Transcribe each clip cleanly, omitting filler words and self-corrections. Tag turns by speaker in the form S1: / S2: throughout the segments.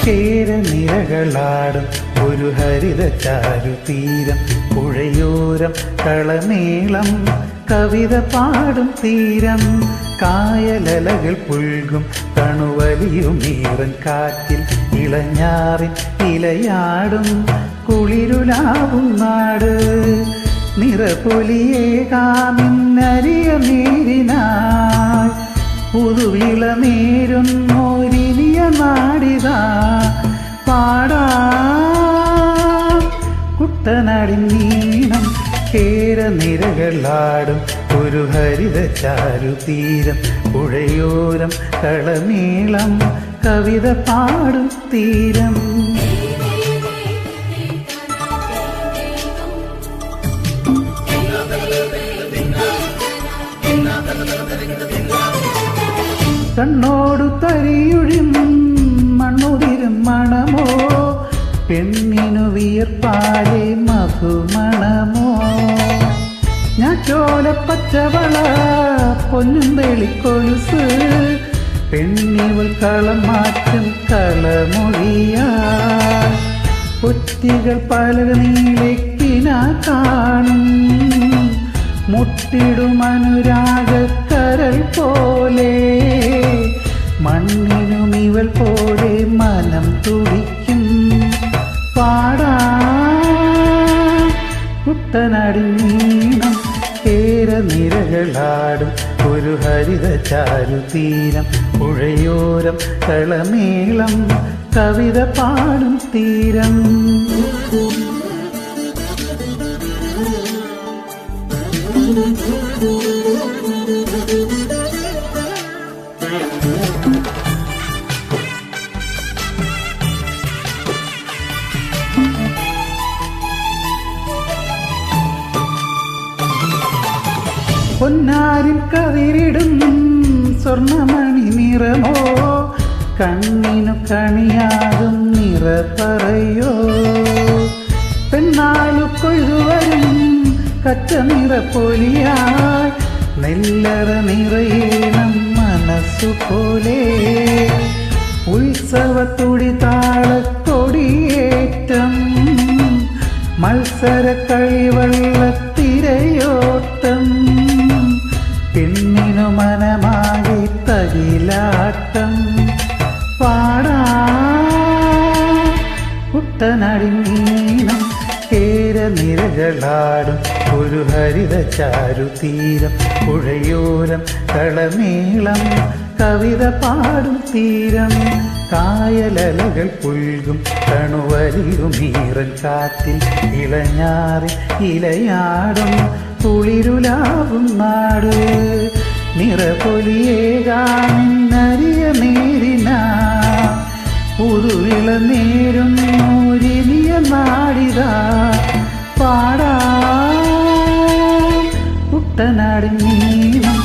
S1: കേരനിരകളാടും ഒരു ഹരിത ചാരുതീരം, പുഴയോരം കളമേളം കവിത പാടും തീരം, കായലലകൾ പുൽകും തണുവലിയുമീറൻ കാറ്റിൽ ഇളഞ്ഞാറിൻ ഇലയാടും കുളിരുലാവും നാട്. നിറപൊലിയേകാമിന്നരിയ നീരിനായി പുതുവിള നേരുന്നോരിനിയ നാടിതാ പാടാ. കുട്ടനാടിൻ നീണം കേരനിരകളാടും ഒരു ഹരിത ചാരുതീരം, പുഴയോരം കളമേളം കവിത പാടും തീരം. കണ്ണോടു തരിയുഴിയും മണ്ണുതിരും മണമോ, പെണ്ണിനു വിയർപ്പാലെ മധുമണമോ, ഞാറ്റോല പച്ചവള പൊന്നും വെളിക്കൊലുസ്, പെണ്ണിവൾ കളം മാറ്റും കളമൊഴിയാ, ഒറ്റികൾ പലക നീളക്കിന കാണും, മുട്ടിടും അനുരാഗക്കരൽ പോലെ, മണ്ണിനും ഇവൾ പോലെ മനം തുടിക്കും പാടാ. കുട്ടനാടിൻ നീണം കേരനിരകളാടും ഒരു ഹരിത ചാരുതീരം, പുഴയോരം കളമേളം കവിത പാടും തീരം. പൊന്നാരിൻ കതിരിടും സ്വർണമണി നിറമോ, കണ്ണിനു കണിയാകും നിറ പറയോ, പെണ്ണാളു കൊഴുവരും കച്ച നിറപ്പൊലിയായി, നെല്ലറ നിറയേണം മനസ്സുപോലെ, ഉത്സവത്തുടി താളക്കൊടിയേറ്റം, മത്സര കളിവള്ളത്തിരയോട്ടം, പെണ്ണിനു മനമാകെ തകിലാട്ടം പാടാ. കുട്ടനാടിൻ നീണം കേരനിരകളാടും ഒരു ഹരിത ചാരുതീരം, പുഴയോരം കളമേളം കവിത പാടും തീരം, കായലലകൾ പുൽകും തണുവലിയുമീറൻ കാറ്റിൽ ഇളഞ്ഞാറി ഇലയാടും കുളിരുലാവും നാട്. നിറപൊലിയേകാമിന്നരിയ നേരിനാ പുതുവിള നേരുന്നോരിനിയ നാടിതാ പാടാ. കുട്ടനാടിൻ നീണം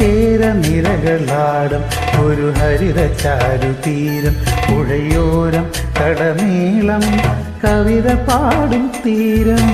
S1: കേരനിരകളാടും ഒരു ഹരിത ചാരുതീരം, പുഴയോരം കളമേളം കവിത പാടും തീരം.